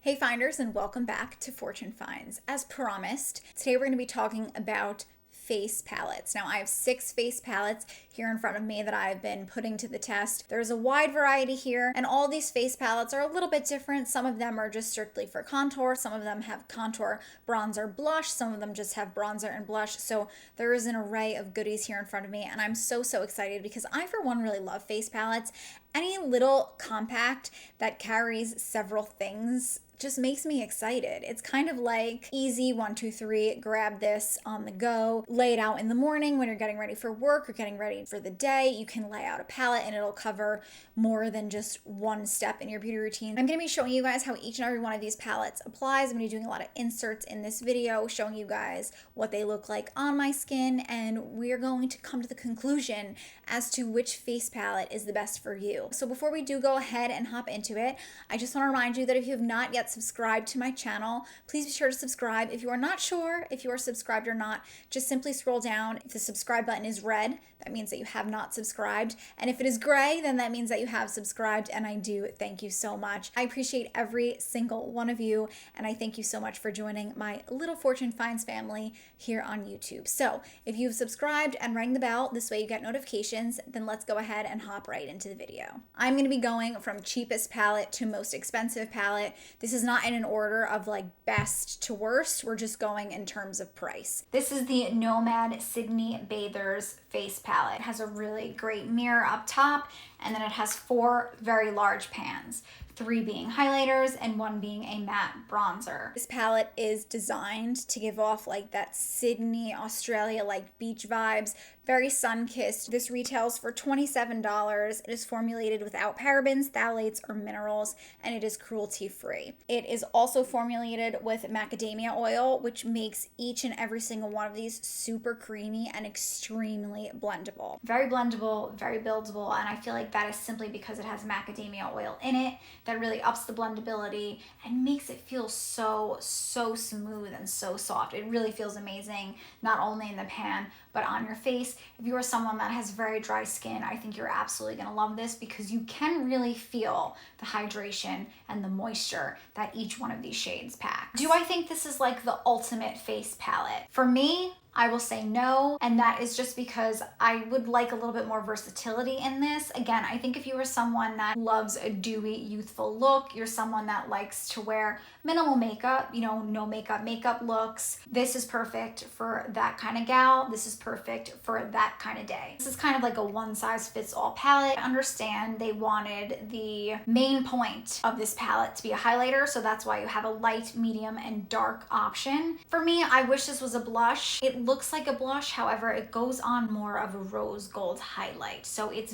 Hey finders, and welcome back to Fortune Finds. As promised, today we're going to be talking about face palettes. Now I have 6 face palettes here in front of me that I've been putting to the test. There's a wide variety here, and all these face palettes are a little bit different. Some of them are just strictly for contour, some of them have contour, bronzer, blush, some of them just have bronzer and blush. So there is an array of goodies here in front of me, and I'm so excited because I for one really love face palettes. Any little compact that carries several things just makes me excited. It's kind of like easy 1, 2, 3, grab this on the go, lay it out in the morning when you're getting ready for work or getting ready for the day. You can lay out a palette and it'll cover more than just one step in your beauty routine. I'm going to be showing you guys how each and every one of these palettes applies. I'm going to be doing a lot of inserts in this video, showing you guys what they look like on my skin, and we're going to come to the conclusion as to which face palette is the best for you. So before we do go ahead and hop into it, I just want to remind you that if you have not yet subscribed to my channel, please be sure to subscribe. If you are not sure if you are subscribed or not, just simply scroll down. If the subscribe button is red, that means that you have not subscribed. And if it is gray, then that means that you have subscribed, and I do thank you so much. I appreciate every single one of you, and I thank you so much for joining my little Fortune Finds family here on YouTube. So if you've subscribed and rang the bell, this way you get notifications, then let's go ahead and hop right into the video. I'm going to be going from cheapest palette to most expensive palette. This is not in an order of like best to worst. We're just going in terms of price. This is the Nomad Sydney Bathers face palette. It has a really great mirror up top, and then it has 4 very large pans. 3 being highlighters and 1 being a matte bronzer. This palette is designed to give off like that Sydney, Australia like beach vibes, very sun-kissed. This retails for $27. It is formulated without parabens, phthalates, or minerals, and it is cruelty-free. It is also formulated with macadamia oil, which makes each and every single one of these super creamy and extremely blendable. Very blendable, very buildable, and I feel like that is simply because it has macadamia oil in it that really ups the blendability and makes it feel so smooth and so soft. It really feels amazing, not only in the pan, but on your face. If you are someone that has very dry skin, I think you're absolutely gonna love this because you can really feel the hydration and the moisture that each one of these shades packs. Do I think this is like the ultimate face palette? For me, I will say no, and that is just because I would like a little bit more versatility in this. Again, I think if you are someone that loves a dewy, youthful look, you're someone that likes to wear minimal makeup, you know, no makeup looks, this is perfect for that kind of gal. This is perfect for that kind of day. This is kind of like a one-size-fits-all palette. I understand they wanted the main point of this palette to be a highlighter, so that's why you have a light, medium, and dark option. For me, I wish this was a blush. It looks like a blush, however, it goes on more of a rose gold highlight. So it's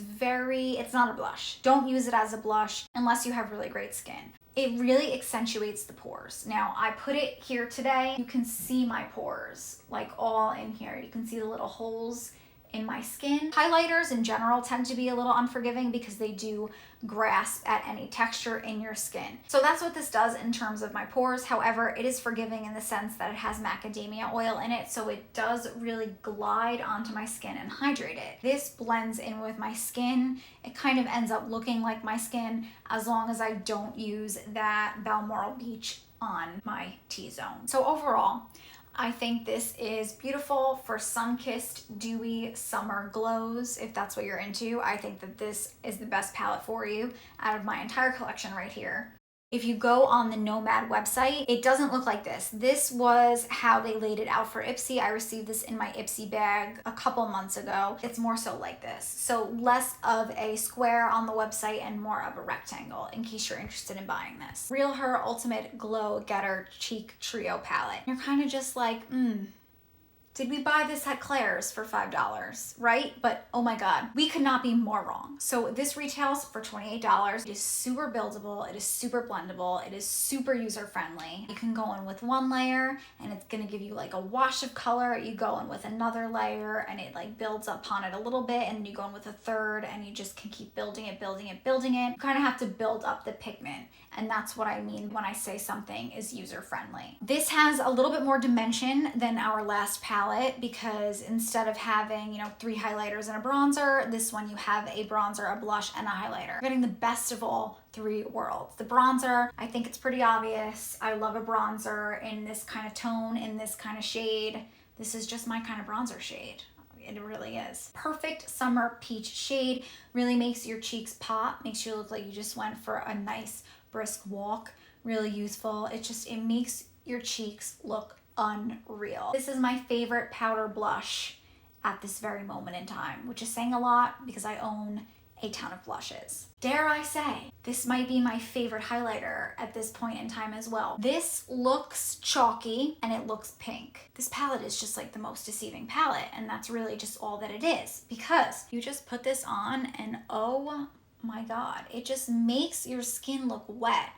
not a blush. Don't use it as a blush unless you have really great skin. It really accentuates the pores. Now, I put it here today. You can see my pores, like all in here. You can see the little holes in my skin. Highlighters in general tend to be a little unforgiving because they do grasp at any texture in your skin. So that's what this does in terms of my pores. However, it is forgiving in the sense that it has macadamia oil in it, so it does really glide onto my skin and hydrate it. This blends in with my skin. It kind of ends up looking like my skin as long as I don't use that Balmoral Beach on my T-zone. So overall, I think this is beautiful for sun-kissed, dewy summer glows. If that's what you're into, I think that this is the best palette for you out of my entire collection right here. If you go on the Nomad website, it doesn't look like this. This was how they laid it out for Ipsy. I received this in my Ipsy bag a couple months ago. It's more so like this. So less of a square on the website and more of a rectangle in case you're interested in buying this. Realher Ultimate Glow Getter Cheek Trio Palette. You're kind of just like, did we buy this at Claire's for $5, right? But oh my God, we could not be more wrong. So this retails for $28. It is super buildable, it is super blendable, it is super user-friendly. You can go in with 1 layer and it's gonna give you like a wash of color. You go in with another layer and it like builds upon it a little bit, and you go in with a third and you just can keep building it. You kind of have to build up the pigment, and that's what I mean when I say something is user-friendly. This has a little bit more dimension than our last palette. palette because instead of having, you know, 3 highlighters and a bronzer, this one you have a bronzer, a blush, and a highlighter. You're getting the best of all 3 worlds. The bronzer, I think it's pretty obvious. I love a bronzer in this kind of tone, in this kind of shade. This is just my kind of bronzer shade. It really is. Perfect summer peach shade. Really makes your cheeks pop, makes you look like you just went for a nice brisk walk. Really useful. It makes your cheeks look unreal. This is my favorite powder blush at this very moment in time, which is saying a lot because I own a ton of blushes. Dare I say, this might be my favorite highlighter at this point in time as well. This looks chalky and it looks pink. This palette is just like the most deceiving palette, and that's really just all that it is, because you just put this on and oh my God, it just makes your skin look wet.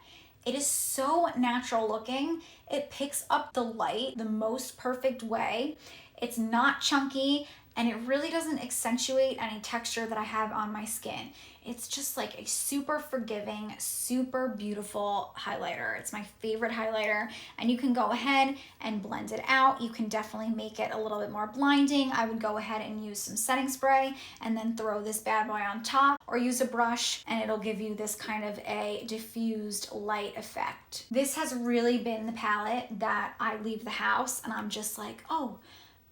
It is so natural looking. It picks up the light the most perfect way. It's not chunky, and it really doesn't accentuate any texture that I have on my skin. It's just like a super forgiving, super beautiful highlighter. It's my favorite highlighter, and you can go ahead and blend it out. You can definitely make it a little bit more blinding. I would go ahead and use some setting spray and then throw this bad boy on top, or use a brush and it'll give you this kind of a diffused light effect. This has really been the palette that I leave the house and I'm just like, oh,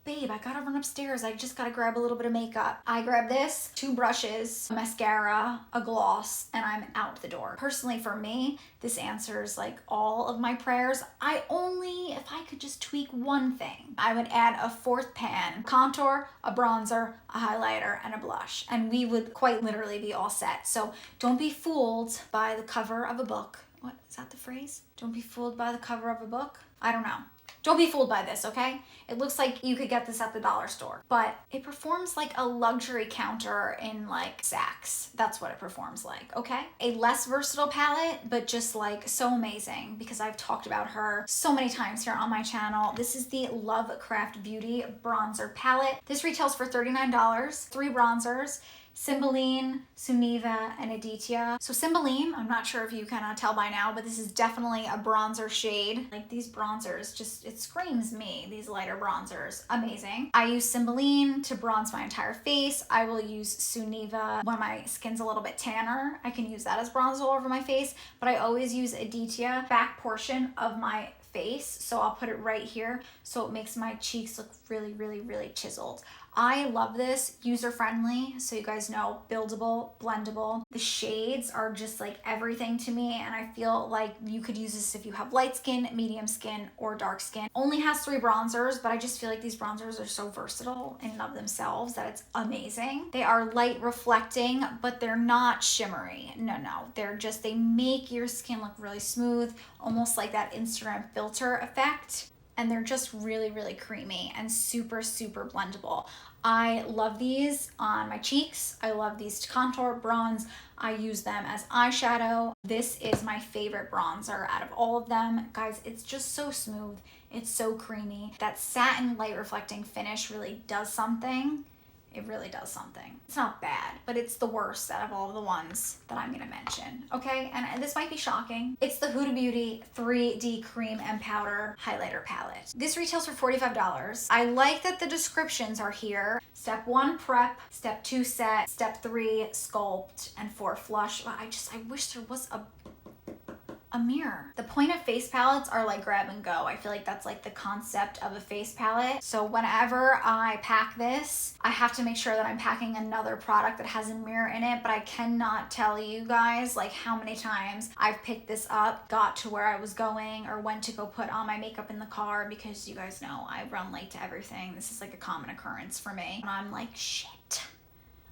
babe, I gotta run upstairs. I just gotta grab a little bit of makeup. I grab this, 2 brushes, a mascara, a gloss, and I'm out the door. Personally, for me, this answers like all of my prayers. If I could just tweak one thing, I would add a 4th pan, contour, a bronzer, a highlighter, and a blush. And we would quite literally be all set. So don't be fooled by the cover of a book. What, is that the phrase? Don't be fooled by the cover of a book? I don't know. Don't be fooled by this, okay? It looks like you could get this at the dollar store, but it performs like a luxury counter in like Saks. That's what it performs like, okay? A less versatile palette, but just like so amazing because I've talked about her so many times here on my channel. This is the Lovecraft Beauty Bronzer Palette. This retails for $39, 3 bronzers. Cymbeline, Suniva, and Aditya. So Cymbeline, I'm not sure if you can tell by now, but this is definitely a bronzer shade. Like these bronzers, just, it screams me, these lighter bronzers. Amazing. I use Cymbeline to bronze my entire face. I will use Suniva when my skin's a little bit tanner. I can use that as bronze all over my face, but I always use Aditya back portion of my face. So I'll put it right here so it makes my cheeks look really, really, really chiseled. I love this, user-friendly, so you guys know, buildable, blendable. The shades are just like everything to me, and I feel like you could use this if you have light skin, medium skin, or dark skin. Only has 3 bronzers, but I just feel like these bronzers are so versatile in and of themselves that it's amazing. They are light reflecting, but they're not shimmery. No, they make your skin look really smooth, almost like that Instagram filter effect. And they're just really, really creamy and super, super blendable. I love these on my cheeks. I love these to contour, bronze. I use them as eyeshadow. This is my favorite bronzer out of all of them. Guys, it's just so smooth. It's so creamy. That satin light reflecting finish really does something. It really does something. It's not bad, but it's the worst out of all of the ones that I'm gonna mention, okay? And this might be shocking. It's the Huda Beauty 3D Cream and Powder Highlighter Palette. This retails for $45. I like that the descriptions are here. Step 1, prep. Step 2, set. Step 3, sculpt. And 4, flush. I wish there was a mirror. The point of face palettes are like grab and go. I feel like that's like the concept of a face palette. So whenever I pack this, I have to make sure that I'm packing another product that has a mirror in it, but I cannot tell you guys like how many times I've picked this up, got to where I was going, or went to go put on my makeup in the car, because you guys know I run late to everything. This is like a common occurrence for me. And I'm like, shit,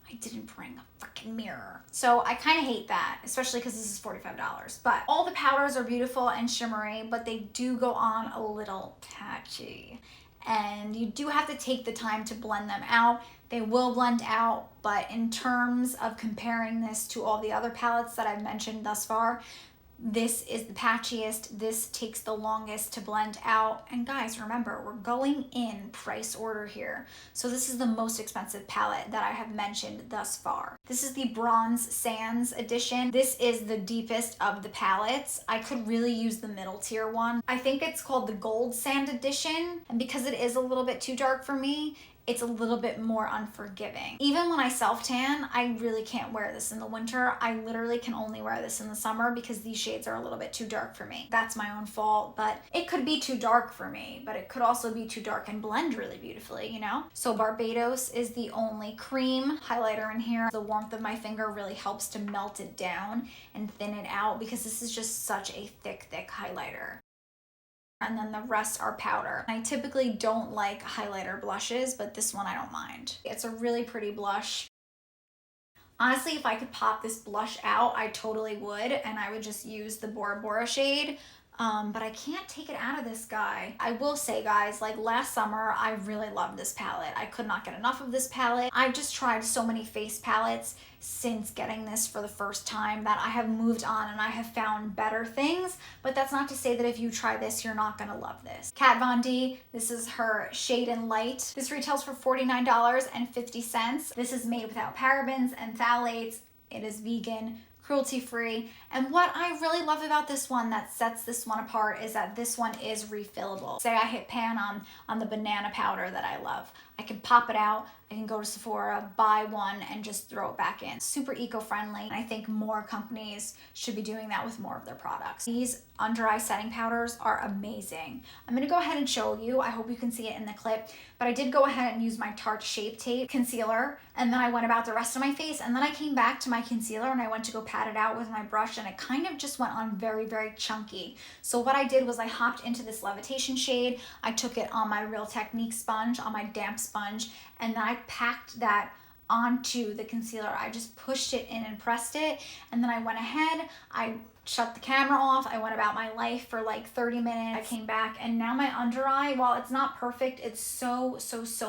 I didn't bring a freaking mirror. So I kind of hate that, especially because this is $45. But all the powders are beautiful and shimmery, but they do go on a little patchy. And you do have to take the time to blend them out. They will blend out, but in terms of comparing this to all the other palettes that I've mentioned thus far, This is the patchiest. This takes the longest to blend out. And guys, remember, we're going in price order here. So this is the most expensive palette that I have mentioned thus far. This is the Bronze Sands edition. This is the deepest of the palettes. I could really use the middle tier one. I think it's called the Gold Sand edition. And because it is a little bit too dark for me, it's a little bit more unforgiving. Even when I self-tan, I really can't wear this in the winter. I literally can only wear this in the summer because these shades are a little bit too dark for me. That's my own fault, but it could be too dark for me, but it could also be too dark and blend really beautifully, you know? So Barbados is the only cream highlighter in here. The warmth of my finger really helps to melt it down and thin it out because this is just such a thick highlighter. And then the rest are powder. I typically don't like highlighter blushes, but this one I don't mind. It's a really pretty blush. Honestly, if I could pop this blush out, I totally would, and I would just use the Bora Bora shade. But I can't take it out of this guy. I will say, guys, like last summer, I really loved this palette. I could not get enough of this palette. I've just tried so many face palettes since getting this for the first time that I have moved on and I have found better things, but that's not to say that if you try this, you're not gonna love this. Kat Von D, this is her Shade and Light. This retails for $49.50. This is made without parabens and phthalates. It is vegan, cruelty-free. And what I really love about this one that sets this one apart is that this one is refillable. Say I hit pan on the banana powder that I love. I can pop it out, I can go to Sephora, buy one, and just throw it back in. Super eco-friendly. And I think more companies should be doing that with more of their products. These under eye setting powders are amazing. I'm gonna go ahead and show you. I hope you can see it in the clip, but I did go ahead and use my Tarte Shape Tape concealer, and then I went about the rest of my face, and then I came back to my concealer and I went to go pat it out with my brush, and it kind of just went on very chunky. So what I did was I hopped into this Levitation shade. I took it on my Real Technique sponge, on my damp sponge, and then I packed that onto the concealer. I just pushed it in and pressed it, and then I went ahead, I shut the camera off, I went about my life for like 30 minutes, I came back, and now my under eye, while it's not perfect, it's so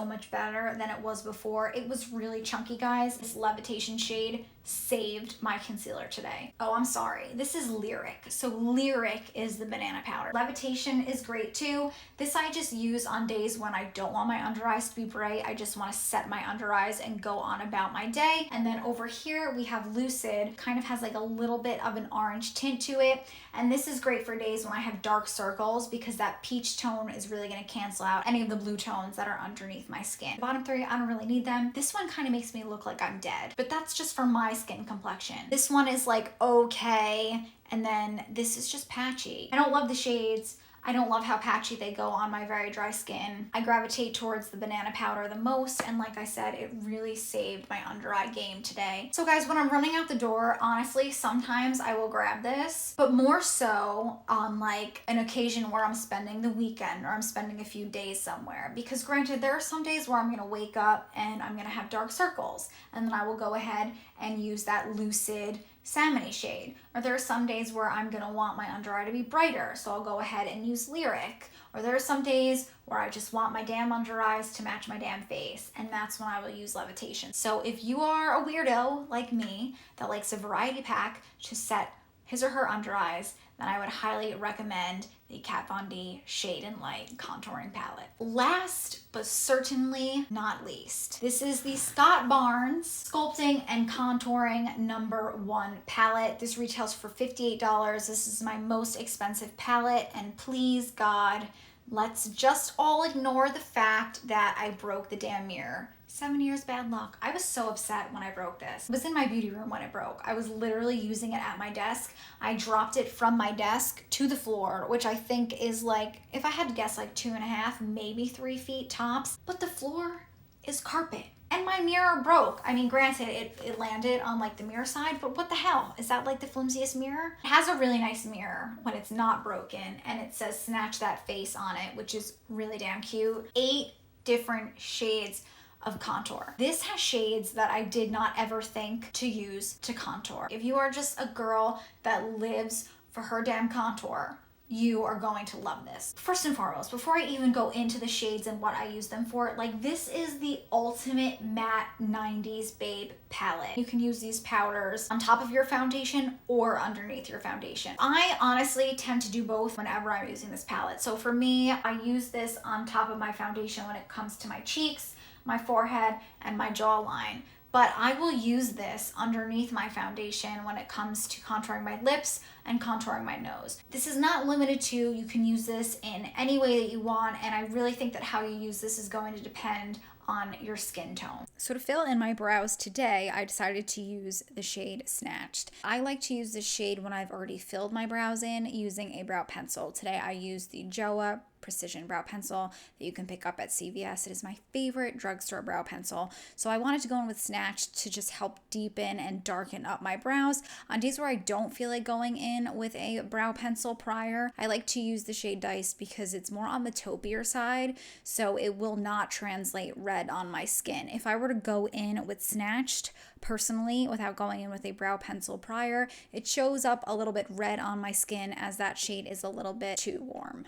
much better than it was before. It was really chunky, guys. This Levitation shade saved my concealer today. Oh, I'm sorry. This is Lyric. So Lyric is the banana powder. Levitation is great too. This I just use on days when I don't want my under eyes to be bright. I just want to set my under eyes and go on about my day. And then over here we have Lucid. Kind of has like a little bit of an orange tint to it. And this is great for days when I have dark circles because that peach tone is really going to cancel out any of the blue tones that are underneath my skin. The bottom three, I don't really need them. This one kind of makes me look like I'm dead, but that's just for my skin complexion. This one is like okay, and then this is just patchy. I don't love the shades. I don't love how patchy they go on my very dry skin. I gravitate towards the banana powder the most, and like I said, it really saved my under eye game today. So guys, when I'm running out the door, honestly, sometimes I will grab this, but more so on like an occasion where I'm spending the weekend or I'm spending a few days somewhere. Because granted, there are some days where I'm gonna wake up and I'm gonna have dark circles, and then I will go ahead and use that Lucid Salmony shade. Or there are some days where I'm gonna want my under eye to be brighter, so I'll go ahead and use Lyric. Or there are some days where I just want my damn under eyes to match my damn face, and that's when I will use Levitation. So if you are a weirdo like me that likes a variety pack to set his or her under eyes, then I would highly recommend the Kat Von D Shade and Light Contouring Palette. Last but certainly not least, this is the Scott Barnes Sculpting and Contouring #1 palette. This retails for $58. This is my most expensive palette, and please God, let's just all ignore the fact that I broke the damn mirror. 7 years bad luck. I was so upset when I broke this. I was in my beauty room when it broke. I was literally using it at my desk. I dropped it from my desk to the floor, which I think is like, if I had to guess, like 2.5, maybe 3 feet tops. But the floor is carpet. And my mirror broke. I mean, granted, it landed on like the mirror side, but what the hell? Is that like the flimsiest mirror? It has a really nice mirror when it's not broken, and it says Snatch That Face on it, which is really damn cute. 8 different shades of contour. This has shades that I did not ever think to use to contour. If you are just a girl that lives for her damn contour, you are going to love this. First and foremost, before I even go into the shades and what I use them for, like, this is the ultimate matte 90s babe palette. You can use these powders on top of your foundation or underneath your foundation. I honestly tend to do both whenever I'm using this palette. So for me, I use this on top of my foundation when it comes to my cheeks, my forehead, and my jawline. But I will use this underneath my foundation when it comes to contouring my lips and contouring my nose. This is not limited to, you can use this in any way that you want, and I really think that how you use this is going to depend on your skin tone. So to fill in my brows today, I decided to use the shade Snatched. I like to use this shade when I've already filled my brows in using a brow pencil. Today I used the Joa Precision Brow Pencil that you can pick up at CVS. It is my favorite drugstore brow pencil. So I wanted to go in with Snatched to just help deepen and darken up my brows. On days where I don't feel like going in with a brow pencil prior, I like to use the shade Diced because it's more on the taupier side, so it will not translate red on my skin. If I were to go in with Snatched, personally, without going in with a brow pencil prior, it shows up a little bit red on my skin as that shade is a little bit too warm.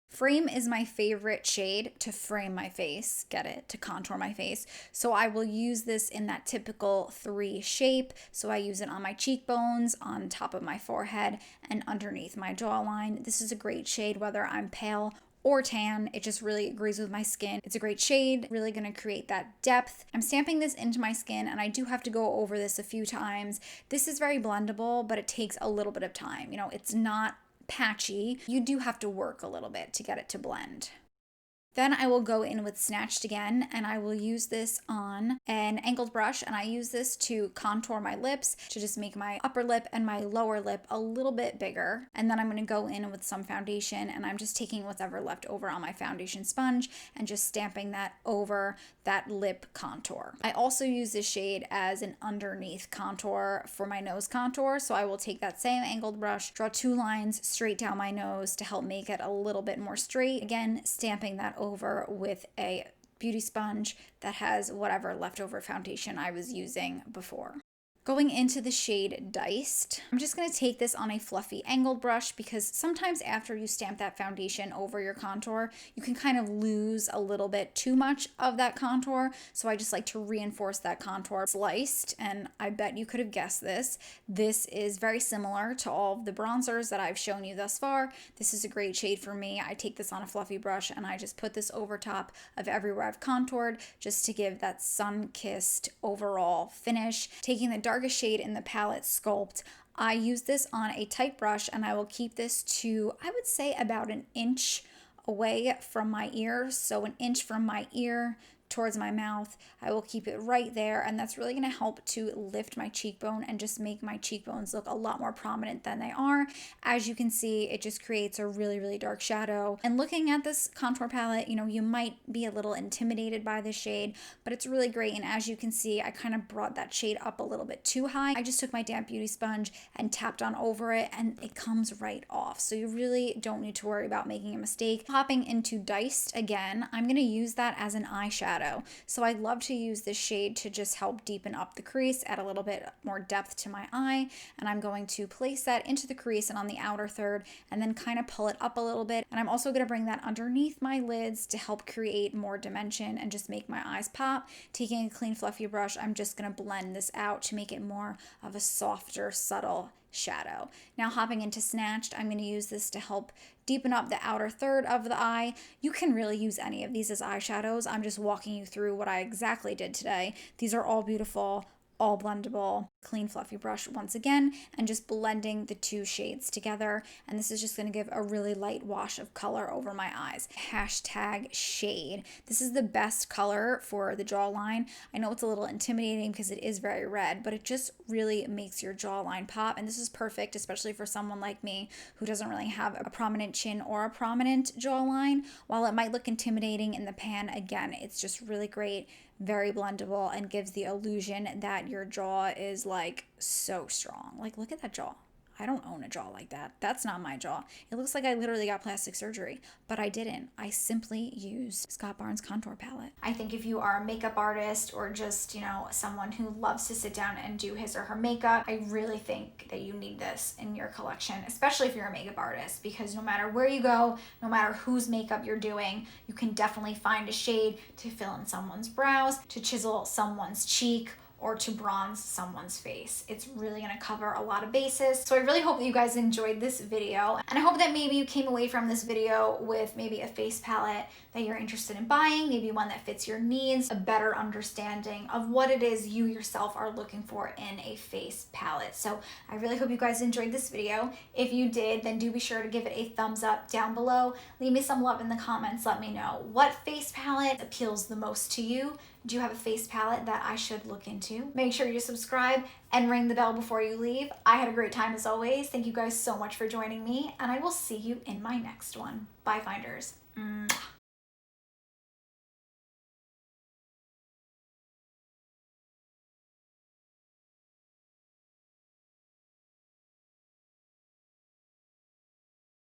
Frame is my favorite shade to frame my face, get it, to contour my face. So I will use this in that typical 3 shape. So I use it on my cheekbones, on top of my forehead, and underneath my jawline. This is a great shade whether I'm pale or tan. It just really agrees with my skin. It's a great shade, really gonna create that depth. I'm stamping this into my skin, and I do have to go over this a few times. This is very blendable, but it takes a little bit of time. You know, it's not patchy. You do have to work a little bit to get it to blend. Then I will go in with Snatched again, and I will use this on an angled brush, and I use this to contour my lips, to just make my upper lip and my lower lip a little bit bigger. And then I'm going to go in with some foundation, and I'm just taking whatever left over on my foundation sponge and just stamping that over that lip contour. I also use this shade as an underneath contour for my nose contour, so I will take that same angled brush, draw 2 lines straight down my nose to help make it a little bit more straight. Again, stamping that over with a beauty sponge that has whatever leftover foundation I was using before. Going into the shade Diced, I'm just going to take this on a fluffy angled brush because sometimes after you stamp that foundation over your contour, you can kind of lose a little bit too much of that contour. So I just like to reinforce that contour. Sliced, and I bet you could have guessed this. This is very similar to all of the bronzers that I've shown you thus far. This is a great shade for me. I take this on a fluffy brush and I just put this over top of everywhere I've contoured just to give that sun-kissed overall finish. Taking the darkest shade in the palette, Sculpt, I use this on a tight brush, and I will keep this to, I would say, about an inch away from my ear. So an inch from my ear towards my mouth. I will keep it right there, and that's really going to help to lift my cheekbone and just make my cheekbones look a lot more prominent than they are. As you can see, it just creates a really, really dark shadow. And looking at this contour palette, you know, you might be a little intimidated by this shade, but it's really great. And as you can see, I kind of brought that shade up a little bit too high. I just took my damp beauty sponge and tapped on over it, and it comes right off. So you really don't need to worry about making a mistake. Hopping into Diced again, I'm going to use that as an eyeshadow. So I love to use this shade to just help deepen up the crease, add a little bit more depth to my eye, and I'm going to place that into the crease and on the outer third, and then kind of pull it up a little bit. And I'm also going to bring that underneath my lids to help create more dimension and just make my eyes pop. Taking a clean fluffy brush, I'm just going to blend this out to make it more of a softer, subtle shadow. Now hopping into Snatched, I'm going to use this to help deepen up the outer third of the eye. You can really use any of these as eyeshadows. I'm just walking you through what I exactly did today. These are all beautiful, all blendable. Clean fluffy brush once again, and just blending the 2 shades together. And this is just going to give a really light wash of color over my eyes. Hashtag shade. This is the best color for the jawline. I know it's a little intimidating because it is very red, but it just really makes your jawline pop. And this is perfect, especially for someone like me who doesn't really have a prominent chin or a prominent jawline. While it might look intimidating in the pan, again, it's just really great, very blendable, and gives the illusion that your jaw is like so strong. Like, look at that jaw. I don't own a jaw like that. That's not my jaw. It looks like I literally got plastic surgery, but I didn't. I simply used Scott Barnes contour palette. I think if you are a makeup artist or just, someone who loves to sit down and do his or her makeup, I really think that you need this in your collection, especially if you're a makeup artist, because no matter where you go, no matter whose makeup you're doing, you can definitely find a shade to fill in someone's brows, to chisel someone's cheek, or to bronze someone's face. It's really gonna cover a lot of bases. So I really hope that you guys enjoyed this video, and I hope that maybe you came away from this video with maybe a face palette that you're interested in buying, maybe one that fits your needs, a better understanding of what it is you yourself are looking for in a face palette. So I really hope you guys enjoyed this video. If you did, then do be sure to give it a thumbs up down below. Leave me some love in the comments. Let me know what face palette appeals the most to you. Do you have a face palette that I should look into? Make sure you subscribe and ring the bell before you leave. I had a great time as always. Thank you guys so much for joining me, and I will see you in my next one. Bye, Finders. Mwah.